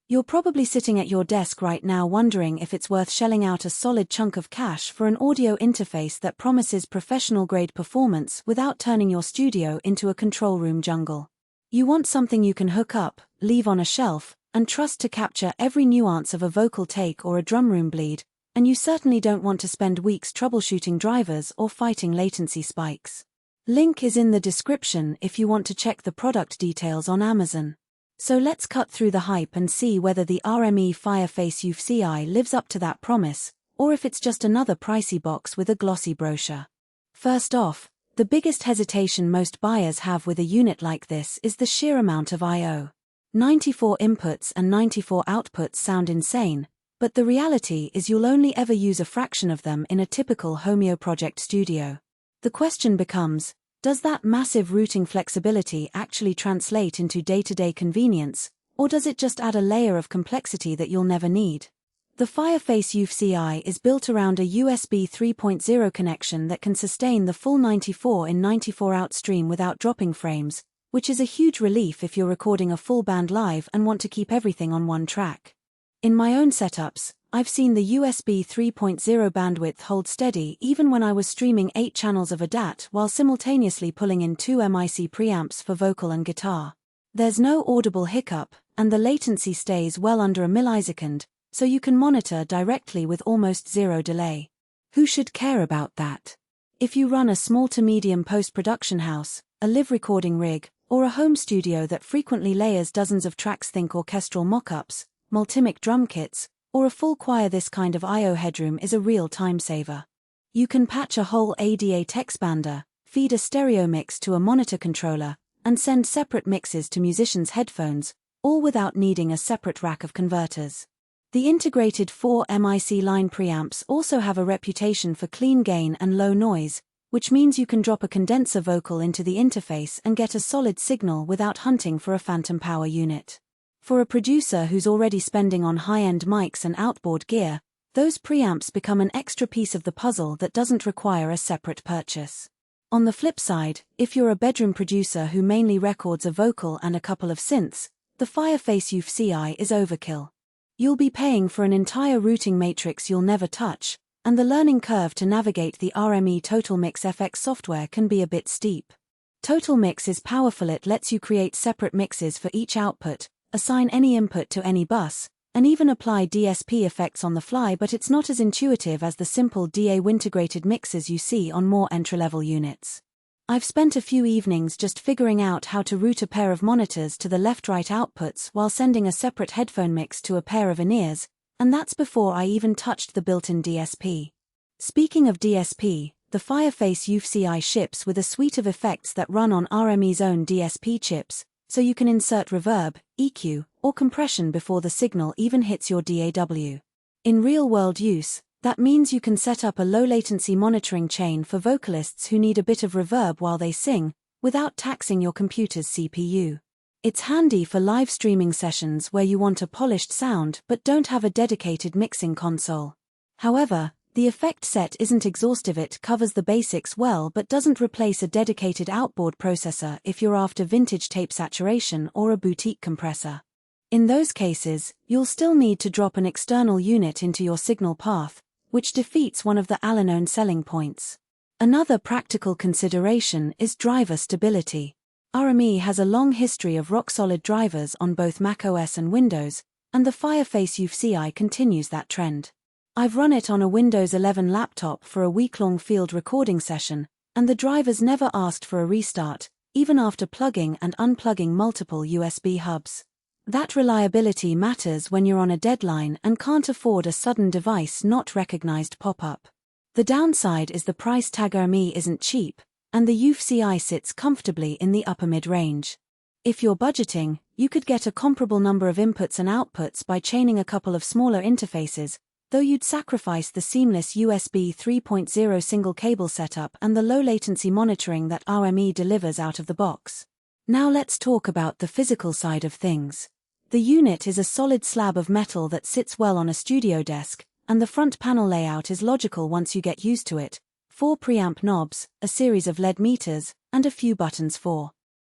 You're probably sitting at your desk right now wondering if it's worth shelling out a solid chunk of cash for an audio interface that promises professional-grade performance without turning your studio into a control room jungle. You want something you can hook up, leave on a shelf, and trust to capture every nuance of a vocal take or a drum room bleed, and you certainly don't want to spend weeks troubleshooting drivers or fighting latency spikes. Link is in the description if you want to check the product details on Amazon. So let's cut through the hype and see whether the RME Fireface UFX lives up to that promise, or if it's just another pricey box with a glossy brochure. First off, the biggest hesitation most buyers have with a unit like this is the sheer amount of I/O. 94 inputs and 94 outputs sound insane, but the reality is you'll only ever use a fraction of them in a typical Homeo Project studio. The question becomes, does that massive routing flexibility actually translate into day-to-day convenience, or does it just add a layer of complexity that you'll never need? The Fireface UFX is built around a USB 3.0 connection that can sustain the full 94 in 94 out stream without dropping frames, which is a huge relief if you're recording a full band live and want to keep everything on one track. In my own setups, I've seen the USB 3.0 bandwidth hold steady even when I was streaming 8 channels of ADAT while simultaneously pulling in 2 mic preamps for vocal and guitar. There's no audible hiccup, and the latency stays well under a millisecond, so you can monitor directly with almost zero delay. Who should care about that? If you run a small to medium post-production house, a live recording rig, or a home studio that frequently layers dozens of tracks, think orchestral mock-ups, multimic drum kits, or a full choir, this kind of I/O headroom is a real time saver. You can patch a whole ADAT expander, feed a stereo mix to a monitor controller, and send separate mixes to musicians' headphones, all without needing a separate rack of converters. The integrated 4 mic line preamps also have a reputation for clean gain and low noise, which means you can drop a condenser vocal into the interface and get a solid signal without hunting for a phantom power unit. For a producer who's already spending on high-end mics and outboard gear, those preamps become an extra piece of the puzzle that doesn't require a separate purchase. On the flip side, if you're a bedroom producer who mainly records a vocal and a couple of synths, the Fireface UFX is overkill. You'll be paying for an entire routing matrix you'll never touch, and the learning curve to navigate the RME Total Mix FX software can be a bit steep. Total Mix is powerful. It lets you create separate mixes for each output, assign any input to any bus, and even apply DSP effects on the fly, but it's not as intuitive as the simple DAW integrated mixes you see on more entry-level units. I've spent a few evenings just figuring out how to route a pair of monitors to the left-right outputs while sending a separate headphone mix to a pair of in-ears, and that's before I even touched the built-in DSP. Speaking of DSP, the Fireface UFX ships with a suite of effects that run on RME's own DSP chips, so you can insert reverb, EQ, or compression before the signal even hits your DAW. In real-world use, that means you can set up a low-latency monitoring chain for vocalists who need a bit of reverb while they sing, without taxing your computer's CPU. It's handy for live streaming sessions where you want a polished sound but don't have a dedicated mixing console. However, the effect set isn't exhaustive. It covers the basics well but doesn't replace a dedicated outboard processor if you're after vintage tape saturation or a boutique compressor. In those cases, you'll still need to drop an external unit into your signal path, which defeats one of the Al-Anon selling points. Another practical consideration is driver stability. RME has a long history of rock-solid drivers on both macOS and Windows, and the Fireface UFX continues that trend. I've run it on a Windows 11 laptop for a week-long field recording session, and the drivers never asked for a restart, even after plugging and unplugging multiple USB hubs. That reliability matters when you're on a deadline and can't afford a sudden device not recognized pop-up. The downside is the price tag. RME isn't cheap, and the UFX sits comfortably in the upper mid-range. If you're budgeting, you could get a comparable number of inputs and outputs by chaining a couple of smaller interfaces, though you'd sacrifice the seamless USB 3.0 single cable setup and the low-latency monitoring that RME delivers out of the box. Now let's talk about the physical side of things. The unit is a solid slab of metal that sits well on a studio desk, and the front panel layout is logical once you get used to it. 4 preamp knobs, a series of LED meters, and a few buttons for